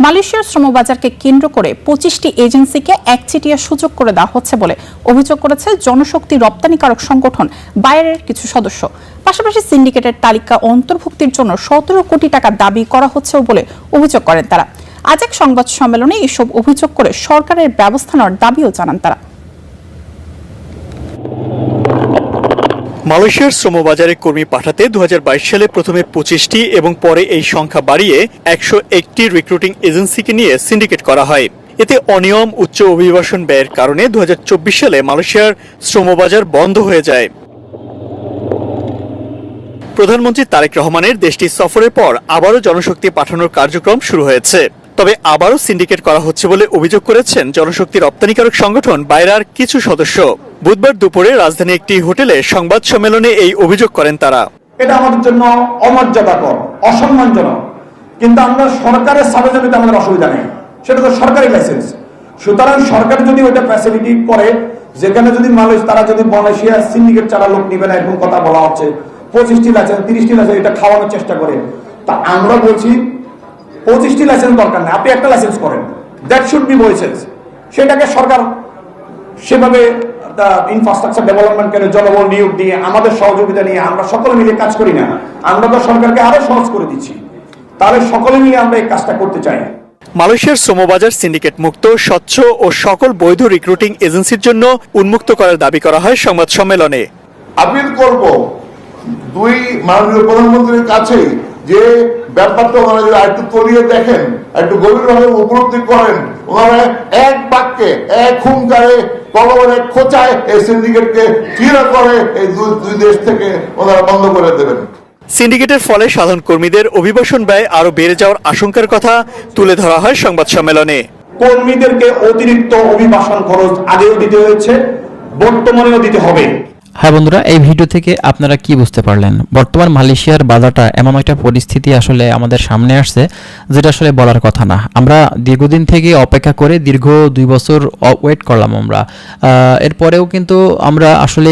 মালয়েশিয়ার শ্রমবাজারকে কেন্দ্র করে 25টি এজেন্সিকে একচেটিয়া সুযোগ করে দেওয়া হচ্ছে বলে অভিযোগ করেছে জনশক্তি রপ্তানিকারক সংগঠন বায়ারের কিছু সদস্য। পাশাপাশি সিন্ডিকেটের তালিকা অন্তর্ভুক্তির জন্য 17 কোটি টাকা দাবি করা হচ্ছে বলে অভিযোগ করেন তারা। আজ এক সংবাদ সম্মেলনে এসব অভিযোগ করে সরকারের ব্যবস্থা নেওয়ার দাবিও জানান তারা। মালয়েশিয়ার শ্রমবাজারে কর্মী পাঠাতে 2022 সালে প্রথমে 25টি এবং পরে এই সংখ্যা বাড়িয়ে 101টি রিক্রুটিং এজেন্সিকে নিয়ে সিন্ডিকেট করা হয়। এতে অনিয়ম, উচ্চ অভিবাসন ব্যয়ের কারণে 2024 সালে মালয়েশিয়ার শ্রমবাজার বন্ধ হয়ে যায়। প্রধানমন্ত্রী তারেক রহমানের দেশটি সফরের পর আবারও জনশক্তি পাঠানোর কার্যক্রম শুরু হয়েছে। তবে আবারও সিন্ডিকেট করা হচ্ছে বলে অভিযোগ করেছেন জনশক্তি রপ্তানিকারক সংগঠন বায়রার কিছু সদস্য। বুধবার দুপুরে রাজধানী একটি হোটেলে সংবাদ সম্মেলনে এই অভিযোগ করেন তারা। এটা আমাদের জন্য অমর্যাদাকর, অসম্মানজনক, কিন্তু আমরা সরকারের সার্বজনীতে আমাদের অসুবিধা নেই, সেটা তো সরকারি লাইসেন্স। সুতরাং সরকার যদি ওইটা ফ্যাসিলিটি করে, যেখানে যদি তারা যদি মালয়েশিয়া সিন্ডিকেট চালা লোক নিবে না এরকম কথা বলা হচ্ছে, 25টি লাইসেন্স 30টি লাইসেন্স এটা খাওয়ানোর চেষ্টা করে, তা আমরা বলছি 25টি লাইসেন্স দরকার নেই, আপনি একটা লাইসেন্স করেন, দ্যাট শুড বি লাইসেন্স। সেটাকে সরকার সেভাবে ইনফ্রাস্ট্রাকচার ডেভেলপমেন্ট করে জনবল নিয়োগ দিয়ে আমাদের সহযোগিতা নিয়ে আমরা সকলে মিলে কাজ করি না, আমরা তো সরকারকে আরো সহজ করে দিচ্ছি। তাহলে সকলে মিলে আমরা এই কাজটা করতে চাই। মালয়েশিয়ার শ্রমবাজার সিন্ডিকেট মুক্ত, স্বচ্ছ ও সকল বৈধ রিক্রুটিং এজেন্সির জন্য উন্মুক্ত করার দাবি করা হয় সংবাদ সম্মেলনে। আপিল করব দুই মাননীয় প্রধানমন্ত্রীর কাছে যে ব্যাপারটা ওনারা যদি একটু তলিয়ে দেখেন, একটু গভীরভাবে উপলব্ধি করেন, ওনারা এক বাক্যে এক হুঙ্কারে কলমের খোঁচায় এই সিন্ডিকেটকে চির করে এই দুই দেশ থেকে ওনারা বন্ধ করে দেবেন। সিন্ডিকেটের ফলে সাধারণ কর্মীদের অভিবাসন ব্যয় আরো বেড়ে যাওয়ার আশঙ্কার কথা তুলে ধরা হয় সংবাদ সম্মেলনে। কর্মীদেরকে অতিরিক্ত অভিবাসন খরচ আগেও দিতে হয়েছে, বর্তমানেও দিতে হবে। হ্যাঁ বন্ধুরা, এই ভিডিও থেকে আপনারা কি বুঝতে পারলেন? বর্তমান মালয়েশিয়ার বাজারটা এমন একটা পরিস্থিতি আসলে আমাদের সামনে আসছে যেটা আসলে বলার কথা না। আমরা দীর্ঘদিন থেকে অপেক্ষা করে দীর্ঘ 2 বছর ওয়েট করলাম আমরা, এরপরেও কিন্তু আমরা আসলে